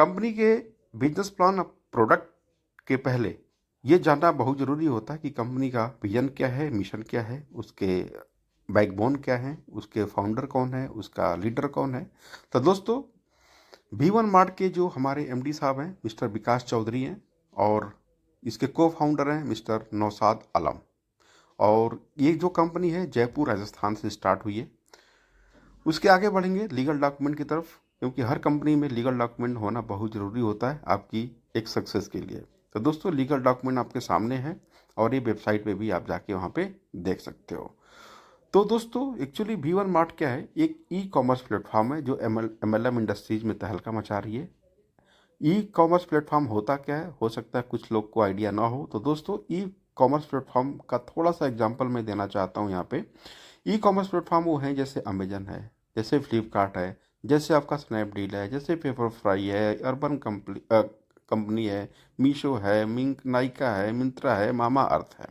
Company के business plan product के पहले ये जानना बहुत ज़रूरी होता है कि कंपनी का विजन क्या है, मिशन क्या है, उसके बैकबोन क्या है, उसके फाउंडर कौन है, उसका लीडर कौन है। तो दोस्तों, V1 मार्ट के जो हमारे एमडी साहब हैं मिस्टर विकास चौधरी हैं, और इसके को फाउंडर हैं मिस्टर नौशाद आलम। और ये जो कंपनी है जयपुर राजस्थान से स्टार्ट हुई है। उसके आगे बढ़ेंगे लीगल डॉक्यूमेंट की तरफ, क्योंकि हर कंपनी में लीगल डॉक्यूमेंट होना बहुत ज़रूरी होता है आपकी एक सक्सेस के लिए। तो दोस्तों, लीगल डॉक्यूमेंट आपके सामने है और ये वेबसाइट पे भी आप जाके वहाँ पे देख सकते हो। तो दोस्तों, एक्चुअली V1 मार्ट क्या है? एक ई कॉमर्स प्लेटफॉर्म है जो MLM इंडस्ट्रीज में तहलका मचा रही है। ई कॉमर्स प्लेटफॉर्म होता क्या है, हो सकता है कुछ लोग को आइडिया ना हो। तो दोस्तों, ई कॉमर्स प्लेटफॉर्म का थोड़ा सा एग्जांपल मैं देना चाहता हूँ यहाँ पे। ई कॉमर्स प्लेटफॉर्म वो हैं जैसे अमेजन है, जैसे फ्लिपकार्ट है, जैसे आपका स्नैपडील है, जैसे पेपरफ्राई है, अर्बन कंपनी है, मीशो है, मिंक नाइका है, मिंत्रा है, मामा अर्थ है।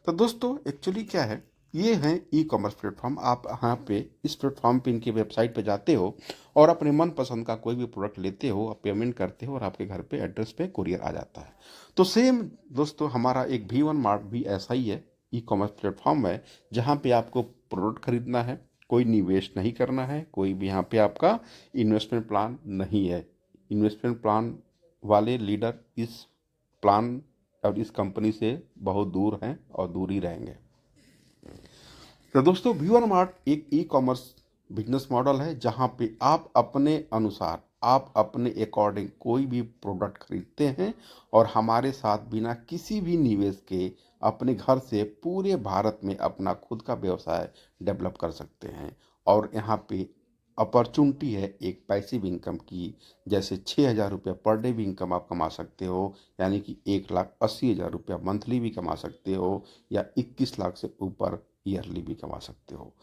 तो दोस्तों, एक्चुअली क्या है, ये हैं ई कॉमर्स प्लेटफॉर्म। आप यहाँ पे इस प्लेटफॉर्म पे इनकी वेबसाइट पे जाते हो और अपने मन पसंद का कोई भी प्रोडक्ट लेते हो, आप पेमेंट करते हो और आपके घर पे एड्रेस पे कुरियर आ जाता है। तो सेम दोस्तों, हमारा एक V1 मार्ट भी ऐसा ही है, ई कॉमर्स प्लेटफॉर्म है जहाँ पे आपको प्रोडक्ट खरीदना है, कोई निवेश नहीं करना है, कोई भी यहाँ पे आपका इन्वेस्टमेंट प्लान नहीं है। इन्वेस्टमेंट प्लान वाले लीडर इस प्लान और इस कंपनी से बहुत दूर हैं और दूर ही रहेंगे। तो दोस्तों, V1 मार्ट एक ई कॉमर्स बिजनेस मॉडल है जहां पे आप अपने अनुसार, आप अपने अकॉर्डिंग कोई भी प्रोडक्ट खरीदते हैं और हमारे साथ बिना किसी भी निवेश के अपने घर से पूरे भारत में अपना खुद का व्यवसाय डेवलप कर सकते हैं। और यहाँ पे अपॉर्चुनिटी है एक पैसिव इनकम की, जैसे 6,000 रुपया पर डे भी इनकम आप कमा सकते हो, यानी कि 1,80,000 रुपया मंथली भी कमा सकते हो, या 21 लाख से ऊपर ईयरली भी कमा सकते हो।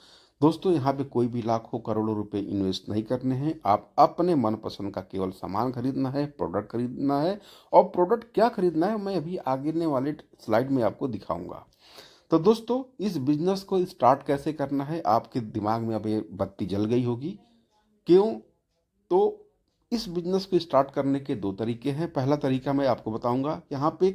दोस्तों, यहाँ पे कोई भी लाखों करोड़ों रुपए इन्वेस्ट नहीं करने हैं, आप अपने मनपसंद का केवल सामान खरीदना है, प्रोडक्ट खरीदना है। और प्रोडक्ट क्या खरीदना है मैं अभी आगे वाले स्लाइड में आपको दिखाऊंगा। तो दोस्तों, इस बिजनेस को स्टार्ट कैसे करना है, आपके दिमाग में अब ये बत्ती जल गई होगी। क्यों? तो इस बिजनेस को स्टार्ट करने के दो तरीके हैं। पहला तरीका मैं आपको बताऊंगा, यहाँ पे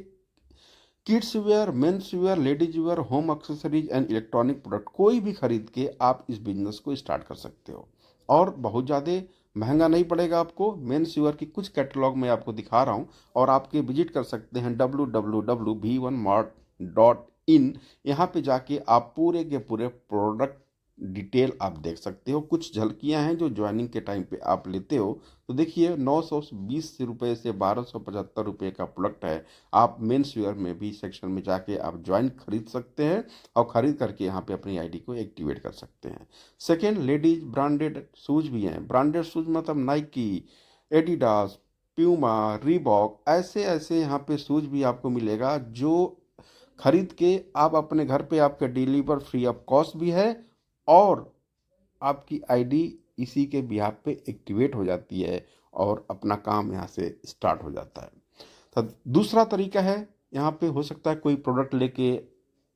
kids where, men's wear, ladies wear, home accessories and electronic product कोई भी खरीद के आप इस बिजनेस को स्टार्ट कर सकते हो, और बहुत ज़्यादा महंगा नहीं पड़ेगा आपको। मेंस वेयर की कुछ कैटलॉग मैं आपको दिखा रहा हूँ, और आपके विजिट कर सकते हैं www.v1mart.in। यहाँ पे जाके आप पूरे के पूरे प्रोडक्ट डिटेल आप देख सकते हो। कुछ झलकियां हैं जो ज्वाइनिंग के टाइम पे आप लेते हो। तो देखिए, 920 रुपये से 1275 रुपये का प्रोडक्ट है। आप मेंस वेयर में भी सेक्शन में जाके आप ज्वाइन खरीद सकते हैं और ख़रीद करके यहाँ पे अपनी आईडी को एक्टिवेट कर सकते हैं। सेकेंड, लेडीज ब्रांडेड शूज़ भी हैं। ब्रांडेड शूज़ मतलब नाइकी, एडिडास, प्यूमा, रीबॉक, ऐसे ऐसे यहाँ पे शूज़ भी आपको मिलेगा जो खरीद के आप अपने घर पे आपके डिलीवर फ्री ऑफ कॉस्ट भी है, और आपकी आईडी इसी के बिहाफ पे एक्टिवेट हो जाती है और अपना काम यहाँ से स्टार्ट हो जाता है। तो दूसरा तरीका है, यहाँ पे हो सकता है कोई प्रोडक्ट लेके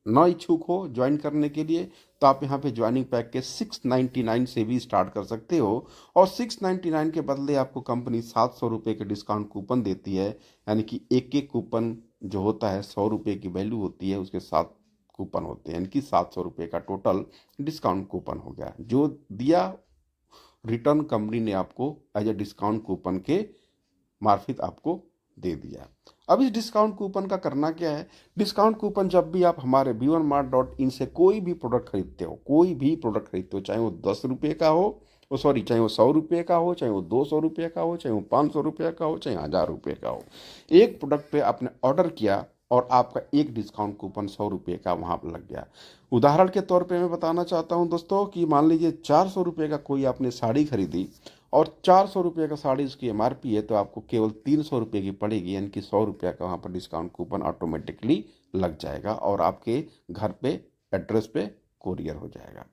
ना इच्छुक हो ज्वाइन करने के लिए, तो आप यहाँ पे ज्वाइनिंग पैक के 699 से भी स्टार्ट कर सकते हो। और 699 के बदले आपको कंपनी 700 रुपये के डिस्काउंट कूपन देती है, यानी कि एक एक कूपन जो होता है 100 रुपये की वैल्यू होती है, उसके 7 कूपन होते हैं, यानी कि 700 रुपये का टोटल डिस्काउंट कूपन हो गया। जो दिया रिटर्न कंपनी ने आपको एज ए डिस्काउंट कूपन के मार्फित आपको दे दिया। अब इस डिस्काउंट कूपन का करना क्या है? डिस्काउंट कूपन जब भी आप हमारे v1mart.in से कोई भी प्रोडक्ट खरीदते हो, कोई भी प्रोडक्ट खरीदते हो, चाहे वो 10 रुपये का हो, चाहे वो 100 रुपये का हो, चाहे वो 200 रुपये का हो, चाहे वो 500 रुपये का हो, चाहे 1000 रुपये का हो, एक प्रोडक्ट पे आपने ऑर्डर किया और आपका एक डिस्काउंट कूपन 100 रुपये का वहाँ पर लग गया। उदाहरण के तौर पे मैं बताना चाहता हूँ दोस्तों कि मान लीजिए 400 रुपये का कोई आपने साड़ी खरीदी और 400 रुपये का साड़ी उसकी एमआरपी है, तो आपको केवल 300 रुपये की पड़ेगी, यानी कि 100 रुपये का वहाँ पर डिस्काउंट कूपन ऑटोमेटिकली लग जाएगा और आपके घर पे एड्रेस पे कोरियर हो जाएगा।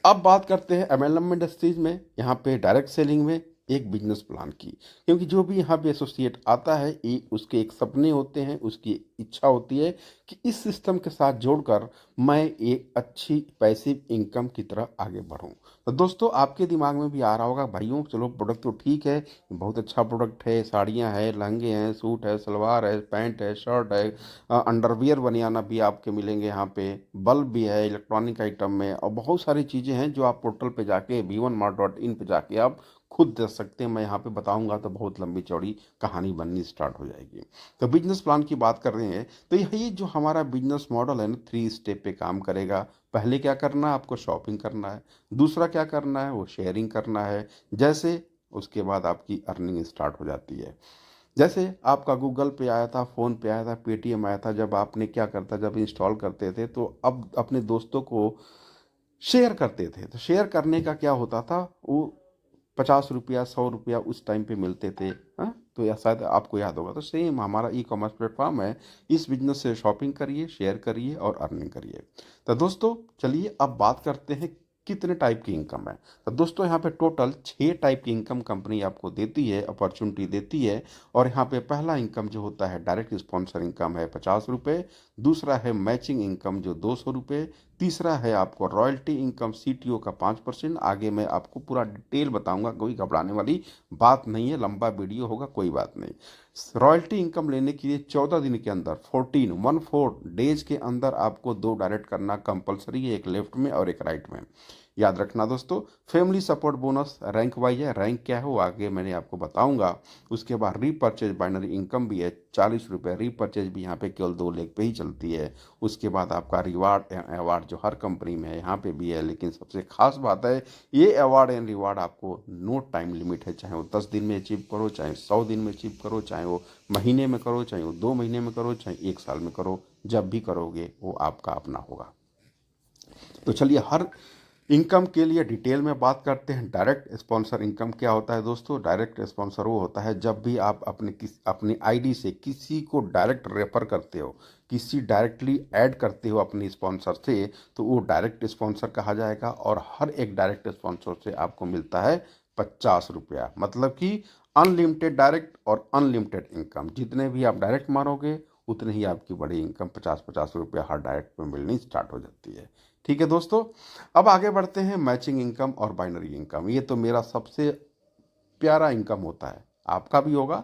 अब बात करते हैं MLM इंडस्ट्रीज में। यहाँ पे डायरेक्ट सेलिंग में एक बिजनेस प्लान की। क्योंकि जो भी यहाँ पे एसोसिएट आता है, उसके एक सपने होते हैं, उसकी इच्छा होती है कि इस सिस्टम के साथ जोड़कर मैं एक अच्छी पैसिव इनकम की तरह आगे बढ़ूं। तो दोस्तों, आपके दिमाग में भी आ रहा होगा, भाइयों चलो प्रोडक्ट तो ठीक है, बहुत अच्छा प्रोडक्ट है, साड़ियाँ हैं, लहंगे हैं, सूट है, सलवार है, पैंट है, शर्ट है, अंडरवियर बनियाना भी आपके मिलेंगे यहाँ पे, बल्ब भी है इलेक्ट्रॉनिक आइटम में, और बहुत सारी चीज़ें हैं जो आप पोर्टल पे जाके v1mart.in पे जाके आप खुद देख सकते हैं। मैं यहाँ पे बताऊंगा तो बहुत लंबी चौड़ी कहानी बननी स्टार्ट हो जाएगी। तो बिजनेस प्लान की बात कर रहे हैं, तो यही जो हमारा बिजनेस मॉडल है ना, 3 स्टेप पे काम करेगा। पहले क्या करना है, आपको शॉपिंग करना है। दूसरा क्या करना है, वो शेयरिंग करना है। जैसे उसके बाद आपकी अर्निंग स्टार्ट हो जाती है। जैसे आपका गूगल पे आया था, फ़ोन पे आया था, पेटीएम आया था, जब आपने क्या करता, जब इंस्टॉल करते थे तो अब अपने दोस्तों को शेयर करते थे। तो शेयर करने का क्या होता था, वो 50 रुपया 100 रुपया उस टाइम पे मिलते थे। हाँ, तो या शायद आपको याद होगा। तो सेम हमारा ई कॉमर्स प्लेटफॉर्म है, इस बिजनेस से शॉपिंग करिए, शेयर करिए और अर्निंग करिए। तो दोस्तों, चलिए अब बात करते हैं कितने टाइप की इनकम है। तो दोस्तों, यहाँ पे टोटल 6 टाइप की इनकम कंपनी आपको देती है, अपॉर्चुनिटी देती है। और यहाँ पे पहला इनकम जो होता है, डायरेक्ट स्पॉन्सर इनकम है 50 रुपये। दूसरा है मैचिंग इनकम जो 200 रुपये। तीसरा है आपको रॉयल्टी इनकम सीटीओ का 5%। आगे मैं आपको पूरा डिटेल बताऊंगा, कोई घबराने वाली बात नहीं है, लंबा वीडियो होगा, कोई बात नहीं। रॉयल्टी इनकम लेने के लिए 14 दिन के अंदर 14 डेज के अंदर आपको 2 डायरेक्ट करना कंपलसरी है, एक लेफ्ट में और एक राइट में। याद रखना दोस्तों। Family support bonus rank wise है, रैंक क्या है वो आगे मैंने आपको बताऊंगा। उसके बाद रीपर्चेज बाइनरी इनकम भी है 40 रुपये। रीपर्चेज भी यहाँ पे केवल 2 लेग पे ही चलती है। उसके बाद आपका रिवार्ड अवार्ड जो हर कंपनी में है, यहाँ पे भी है। लेकिन सबसे खास बात है, ये अवार्ड एंड रिवार्ड आपको नो टाइम लिमिट है। चाहे वो 10 दिन में अचीव करो, चाहे 100 दिन में अचीव करो, चाहे वो महीने में करो, चाहे वो 2 महीने में करो, चाहे 1 साल में करो, जब भी करोगे वो आपका अपना होगा। तो चलिए, हर इनकम के लिए डिटेल में बात करते हैं। डायरेक्ट स्पॉन्सर इनकम क्या होता है दोस्तों? डायरेक्ट स्पॉन्सर वो होता है जब भी आप अपनी आईडी से किसी को डायरेक्ट रेफर करते हो, किसी डायरेक्टली ऐड करते हो अपनी स्पॉन्सर से, तो वो डायरेक्ट स्पॉन्सर कहा जाएगा। और हर एक डायरेक्ट स्पॉन्सर से आपको मिलता है 50 रुपया। मतलब कि अनलिमिटेड डायरेक्ट और अनलिमिटेड इनकम, जितने भी आप डायरेक्ट मारोगे उतनी ही आपकी बड़ी इनकम 50-50 रुपया हर डायरेक्ट में मिलनी स्टार्ट हो जाती है। ठीक है दोस्तों, अब आगे बढ़ते हैं। मैचिंग इनकम और बाइनरी इनकम, ये तो मेरा सबसे प्यारा इनकम होता है, आपका भी होगा।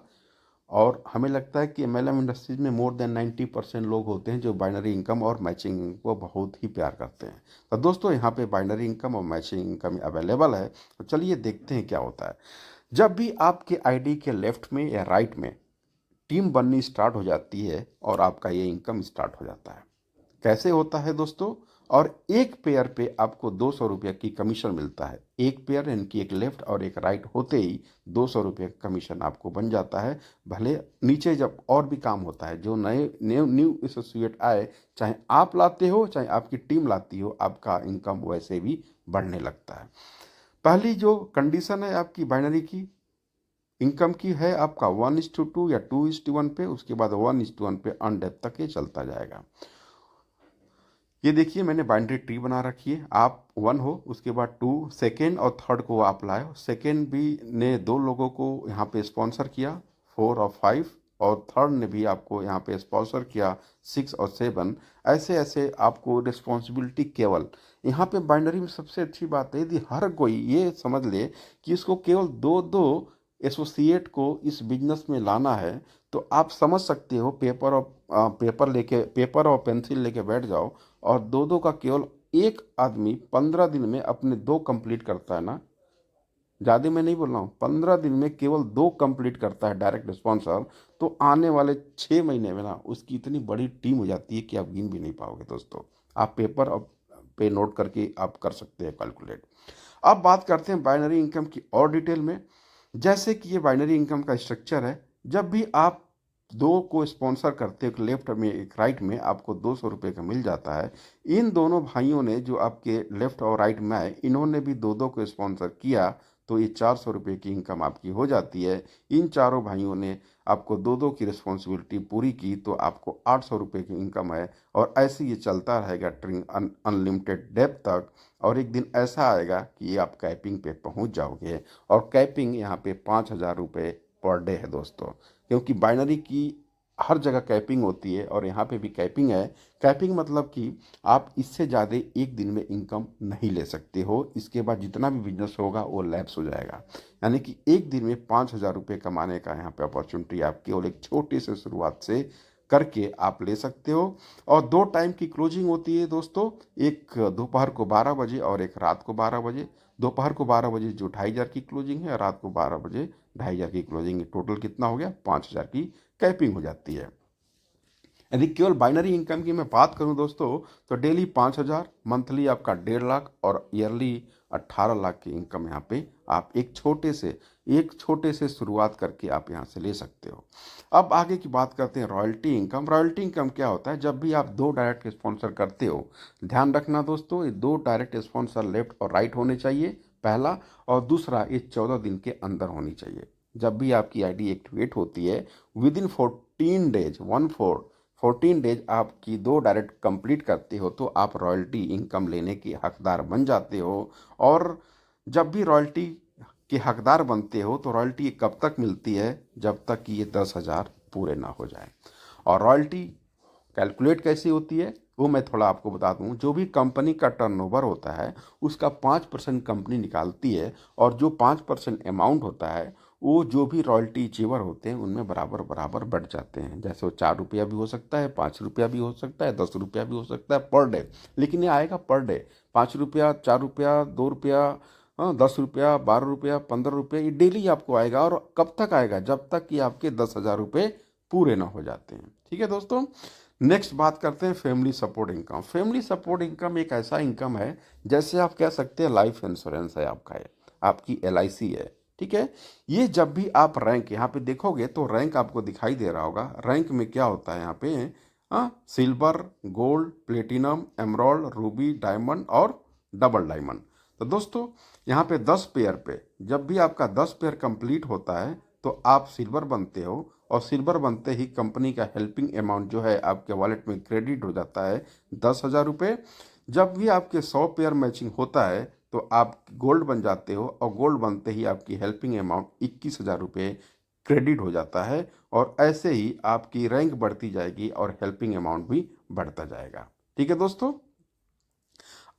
और हमें लगता है कि एमएलएम इंडस्ट्रीज में मोर देन 90% लोग होते हैं जो बाइनरी इनकम और मैचिंग इनकम को बहुत ही प्यार करते हैं। तो दोस्तों, यहाँ पे बाइनरी इनकम और मैचिंग इनकम अवेलेबल है। तो चलिए देखते हैं क्या होता है। जब भी आपके आईडी के लेफ्ट में या राइट में टीम बननी स्टार्ट हो जाती है और आपका ये इनकम स्टार्ट हो जाता है। कैसे होता है दोस्तों? और एक पेयर पे आपको 200 रुपये की कमीशन मिलता है। एक पेयर यानी कि एक लेफ्ट और एक राइट होते ही 200 रुपये का कमीशन आपको बन जाता है। भले नीचे जब और भी काम होता है, जो नए न्यू एसोसिएट आए, चाहे आप लाते हो चाहे आपकी टीम लाती हो, आपका इनकम वैसे भी बढ़ने लगता है। पहली जो कंडीशन है आपकी बाइनरी की इनकम की है, आपका 1:2 या 2:1 पे, उसके बाद 1:1 पे अनडेप्थ तक ये चलता जाएगा। ये देखिए, मैंने बाइनरी ट्री बना रखी है। आप 1 हो, उसके बाद 2, सेकेंड और थर्ड को आप लाए हो। सेकेंड भी ने 2 लोगों को यहाँ पे स्पॉन्सर किया, 4 और 5, और थर्ड ने भी आपको यहाँ पे स्पॉन्सर किया, 6 और 7। ऐसे ऐसे आपको रिस्पॉन्सिबिलिटी केवल यहाँ पे बाइनरी में सबसे अच्छी बात है, यदि हर कोई ये समझ ले कि इसको केवल 2-2 एसोसिएट को इस बिजनेस में लाना है, तो आप समझ सकते हो, पेपर और पेंसिल लेके बैठ जाओ, और 2-2 का केवल एक आदमी 15 दिन में अपने 2 कंप्लीट करता है ना, ज़्यादा मैं नहीं बोल रहा हूँ, 15 दिन में केवल 2 कंप्लीट करता है डायरेक्ट स्पॉन्सर, तो आने वाले 6 महीने में ना उसकी इतनी बड़ी टीम हो जाती है कि आप गिन भी नहीं पाओगे दोस्तों। आप पेपर पे नोट करके आप कर सकते हैं कैलकुलेट। अब बात करते हैं बाइनरी इनकम की और डिटेल में। जैसे कि ये बाइनरी इनकम का स्ट्रक्चर है, जब भी आप 2 को स्पॉन्सर करते हो, एक लेफ्ट में एक राइट में, आपको 200 रुपये का मिल जाता है। इन दोनों भाइयों ने जो आपके लेफ्ट और राइट में आए, इन्होंने भी 2-2 को स्पॉन्सर किया, तो ये 400 रुपये की इनकम आपकी हो जाती है। इन चारों भाइयों ने आपको दो दो की रिस्पॉन्सिबिलिटी पूरी की तो आपको 800 रुपये की इनकम है। और ऐसे ये चलता रहेगा ट्रिंग अनलिमिटेड डेप्थ तक। और एक दिन ऐसा आएगा कि आप कैपिंग पे पहुंच जाओगे। और कैपिंग यहाँ पे 5,000 रुपये पर डे है दोस्तों, क्योंकि बाइनरी की हर जगह कैपिंग होती है और यहाँ पे भी कैपिंग है। कैपिंग मतलब कि आप इससे ज़्यादा एक दिन में इनकम नहीं ले सकते हो। इसके बाद जितना भी बिजनेस होगा वो लैप्स हो जाएगा। यानी कि एक दिन में 5,000 रुपये कमाने का यहाँ पे अपॉर्चुनिटी आप केवल एक छोटी से शुरुआत से करके आप ले सकते हो। और 2 टाइम की क्लोजिंग होती है दोस्तों, एक दोपहर को 12 बजे और एक रात को 12 बजे। दोपहर को 12 बजे जो 2,500 की क्लोजिंग है, रात को 12 बजे 2,500 की क्लोजिंग है। टोटल कितना हो गया? 5,000 की कैपिंग हो जाती है। यदि केवल बाइनरी इनकम की मैं बात करूं दोस्तों, तो डेली 5,000, मंथली आपका 1.5 लाख और ईयरली 18 लाख की इनकम यहाँ पे आप एक छोटे से शुरुआत करके आप यहाँ से ले सकते हो। अब आगे की बात करते हैं रॉयल्टी इनकम। रॉयल्टी इनकम क्या होता है? जब भी आप 2 डायरेक्ट स्पॉन्सर करते हो, ध्यान रखना दोस्तों, ये 2 डायरेक्ट स्पॉन्सर लेफ्ट और राइट होने चाहिए, पहला। और दूसरा, ये 14 दिन के अंदर होनी चाहिए। जब भी आपकी आईडी एक्टिवेट होती है, विद इन 14 डेज 14 डेज आपकी 2 डायरेक्ट कंप्लीट करते हो तो आप रॉयल्टी इनकम लेने के हकदार बन जाते हो। और जब भी रॉयल्टी के हकदार बनते हो तो रॉयल्टी कब तक मिलती है? जब तक कि ये 10,000 पूरे ना हो जाए। और रॉयल्टी कैलकुलेट कैसी होती है वो मैं थोड़ा आपको बता दूं। जो भी कंपनी का टर्नओवर होता है उसका 5% कंपनी निकालती है। और जो 5% अमाउंट होता है वो जो भी रॉयल्टी चेवर होते हैं उनमें बराबर बराबर बढ़ जाते हैं। जैसे वो 4 रुपया भी हो सकता है, 5 रुपया भी हो सकता है, 10 रुपया भी हो सकता है पर डे। लेकिन ये आएगा पर डे। 5 रुपया, 4 रुपया, 2 रुपया, हाँ, 10 रुपया, 12 रुपया, 15 रुपया, ये डेली आपको आएगा। और कब तक आएगा? जब तक कि आपके 10,000 रुपये पूरे ना हो जाते हैं। ठीक है दोस्तों। नेक्स्ट बात करते हैं family support income. Family support income एक ऐसा इनकम है, जैसे आप कह सकते हैं लाइफ इंश्योरेंस है आपका, है आपकी LIC है। ठीक है। ये जब भी आप रैंक यहाँ पे देखोगे तो रैंक आपको दिखाई दे रहा होगा। रैंक में क्या होता है यहाँ पे? Silver, gold, platinum, emerald, Ruby, diamond और डबल डायमंड। तो दोस्तों यहाँ पे 10 पेयर पे जब भी आपका 10 पेयर कंप्लीट होता है तो आप सिल्वर बनते हो। और सिल्वर बनते ही कंपनी का हेल्पिंग अमाउंट जो है आपके वॉलेट में क्रेडिट हो जाता है 10,000 रुपये। जब भी आपके 100 पेयर मैचिंग होता है तो आप गोल्ड बन जाते हो। और गोल्ड बनते ही आपकी हेल्पिंग अमाउंट 21,000 रुपये क्रेडिट हो जाता है। और ऐसे ही आपकी रैंक बढ़ती जाएगी और हेल्पिंग अमाउंट भी बढ़ता जाएगा। ठीक है दोस्तों।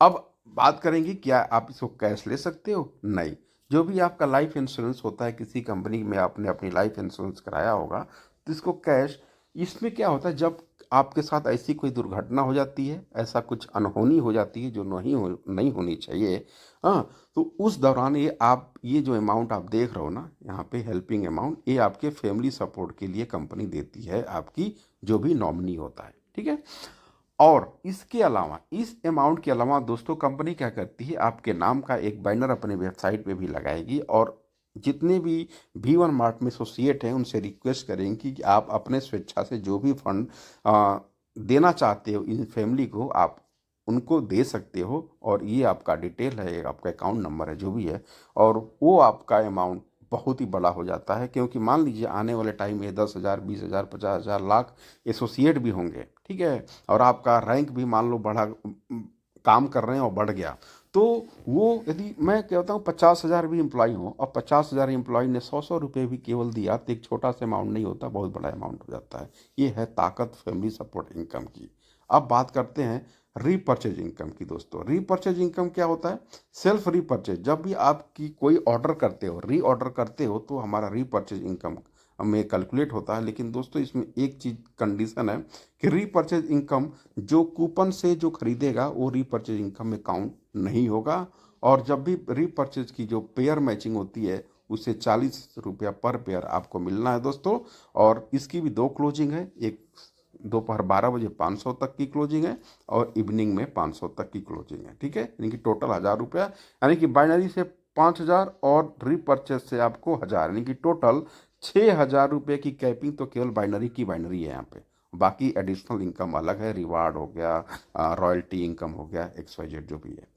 अब बात करेंगे क्या आप इसको कैश ले सकते हो? नहीं। जो भी आपका लाइफ इंश्योरेंस होता है, किसी कंपनी में आपने अपनी लाइफ इंश्योरेंस कराया होगा तो इसको कैश, इसमें क्या होता है जब आपके साथ ऐसी कोई दुर्घटना हो जाती है, ऐसा कुछ अनहोनी हो जाती है जो नहीं होनी चाहिए, हाँ, तो उस दौरान ये जो अमाउंट आप देख रहे हो ना यहाँ पे हेल्पिंग अमाउंट, ये आपके फैमिली सपोर्ट के लिए कंपनी देती है, आपकी जो भी नॉमिनी होता है। ठीक है। और इसके अलावा, इस अमाउंट के अलावा दोस्तों कंपनी क्या करती है, आपके नाम का एक बैनर अपने वेबसाइट पे भी लगाएगी। और जितने भी V1 मार्ट में एसोसिएट हैं उनसे रिक्वेस्ट करेंगे कि आप अपने स्वेच्छा से जो भी फंड देना चाहते हो इन फैमिली को, आप उनको दे सकते हो। और ये आपका डिटेल है, आपका अकाउंट नंबर है जो भी है, और वो आपका अमाउंट बहुत ही बड़ा हो जाता है। क्योंकि मान लीजिए आने वाले टाइम में 10,000, 20,000, 50,000, लाख एसोसिएट भी होंगे। ठीक है। और आपका रैंक भी मान लो बढ़ा, काम कर रहे हैं और बढ़ गया, तो वो यदि मैं कहता हूँ 50,000 भी एम्प्लॉय हो और 50,000 एम्प्लॉय ने 100-100 रुपये भी केवल दिया तो एक छोटा सा अमाउंट नहीं होता, बहुत बड़ा अमाउंट हो जाता है। ये है ताकत फैमिली सपोर्ट इनकम की। अब बात करते हैं रीपर्चेज इनकम की दोस्तों। रीपर्चेज इनकम क्या होता है? Self repurchase. जब भी आपकी कोई ऑर्डर करते हो, री ऑर्डर करते हो, तो हमारा रीपर्चेज इनकम में कैलकुलेट होता है। लेकिन दोस्तों इसमें एक चीज कंडीशन है कि रीपर्चेज इनकम जो कूपन से जो खरीदेगा वो रीपर्चेज इनकम में काउंट नहीं होगा। और जब भी रीपर्चेज की जो पेयर मैचिंग होती है उससे 40 रुपया पर पेयर आपको मिलना है दोस्तों। और इसकी भी 2 क्लोजिंग है, एक दोपहर 12 बजे 500 तक की क्लोजिंग है और इवनिंग में 500 तक की क्लोजिंग है। ठीक है। यानी कि टोटल 1,000 रुपया, यानी कि बाइनरी से 5,000 और रीपर्चेज से आपको 1,000, यानी कि टोटल 6,000 रुपये की कैपिंग तो केवल बाइनरी की बाइनरी है यहाँ पे। बाकी एडिशनल इनकम अलग है, रिवार्ड हो गया, रॉयल्टी इनकम हो गया, XYZ जो भी है।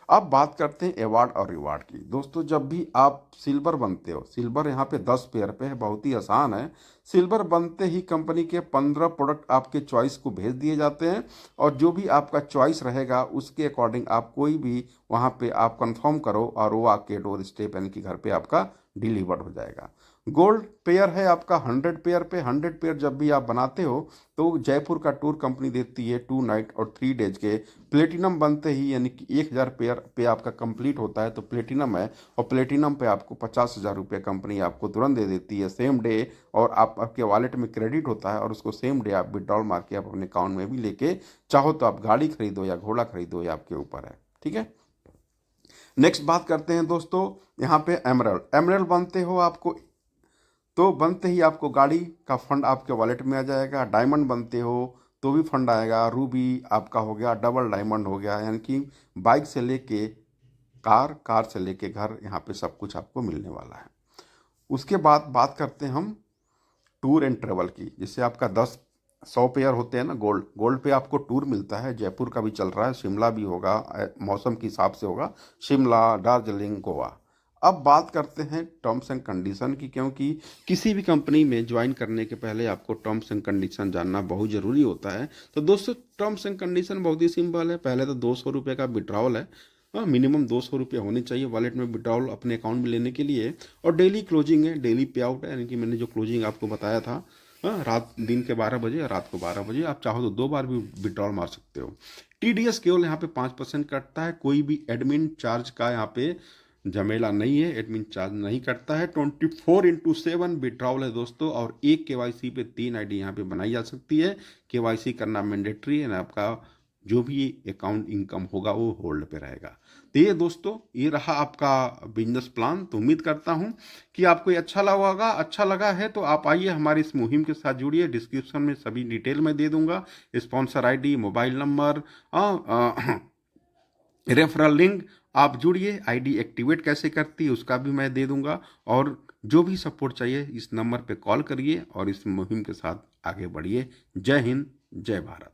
अब बात करते हैं अवार्ड और रिवार्ड की। दोस्तों जब भी आप सिल्वर बनते हो, सिल्वर यहाँ पे 10 पेयर पे है, बहुत ही आसान है। सिल्वर बनते ही कंपनी के 15 प्रोडक्ट आपके चॉइस को भेज दिए जाते हैं, और जो भी आपका चॉइस रहेगा उसके अकॉर्डिंग आप कोई भी वहाँ पे आप कंफर्म करो और वो आपके डोर स्टेप यानी कि घर पे आपका डिलीवर्ड हो जाएगा। गोल्ड पेयर है आपका 100 पेयर पे। 100 पेयर जब भी आप बनाते हो तो जयपुर का टूर कंपनी देती है 2 नाइट और 3 डेज के। प्लेटिनम बनते ही यानी कि 1000 पेयर पे आपका कंप्लीट होता है तो प्लेटिनम है, और प्लेटिनम पे आपको 50,000 रुपये कंपनी आपको तुरंत दे देती है सेम डे, और आपके वॉलेट में क्रेडिट होता है, और उसको सेम डे आप विड्रॉल मार के आप अपने अकाउंट में भी लेके चाहो तो आप गाड़ी खरीदो या घोड़ा खरीदो, या आपके ऊपर है। ठीक है, नेक्स्ट बात करते हैं दोस्तों यहाँ पे एमरल्ड। एमरल्ड बनते हो आपको तो बनते ही आपको गाड़ी का फंड आपके वॉलेट में आ जाएगा। डायमंड बनते हो तो भी फंड आएगा। रूबी आपका हो गया, डबल डायमंड हो गया, यानी कि बाइक से लेके कार, कार से लेके घर, यहाँ पे सब कुछ आपको मिलने वाला है। उसके बाद बात करते हैं हम टूर एंड ट्रेवल की। जिससे आपका 100 पेयर होते हैं ना गोल्ड, गोल्ड पे आपको टूर मिलता है। जयपुर का भी चल रहा है, शिमला भी होगा, मौसम के हिसाब से होगा, शिमला, दार्जिलिंग, गोवा। अब बात करते हैं टर्म्स एंड कंडीशन की, क्योंकि किसी भी कंपनी में ज्वाइन करने के पहले आपको टर्म्स एंड कंडीशन जानना बहुत ज़रूरी होता है। तो दोस्तों टर्म्स एंड कंडीशन बहुत ही सिंपल है। पहले तो 200 रुपये का विड्रॉल है, हाँ मिनिमम 200 रुपये होने चाहिए वॉलेट में विड्रॉल अपने अकाउंट में लेने के लिए। और डेली क्लोजिंग है, डेली पे आउट है, यानी कि मैंने जो क्लोजिंग आपको बताया था, हाँ रात दिन के 12 बजे या रात को 12 बजे, आप चाहो तो 2 बार भी विड्रॉल मार सकते हो। TDS केवल यहाँ पे 5% कटता है। कोई भी एडमिन चार्ज का यहाँ पे झमेला नहीं है, एडमिन चार्ज नहीं कटता है। 24/7 विड्रॉल है दोस्तों, और एक KYC पे 3 ID यहाँ पे बनाई जा सकती है। KYC करना मैंडेटरी है ना, आपका जो भी अकाउंट इनकम होगा वो होल्ड पे रहेगा। तो ये दोस्तों ये रहा आपका बिजनेस प्लान। तो उम्मीद करता हूँ कि आपको ये अच्छा लगा होगा। अच्छा लगा है तो आप आइए हमारी इस मुहिम के साथ जुड़िए। डिस्क्रिप्शन में सभी डिटेल मैं दे दूंगा, sponsor ID, mobile number, referral link. आप जुड़िए। ID एक्टिवेट कैसे करती है उसका भी मैं दे दूंगा, और जो भी सपोर्ट चाहिए इस नंबर पे कॉल करिए और इस मुहिम के साथ आगे बढ़िए। जय हिंद, जय भारत।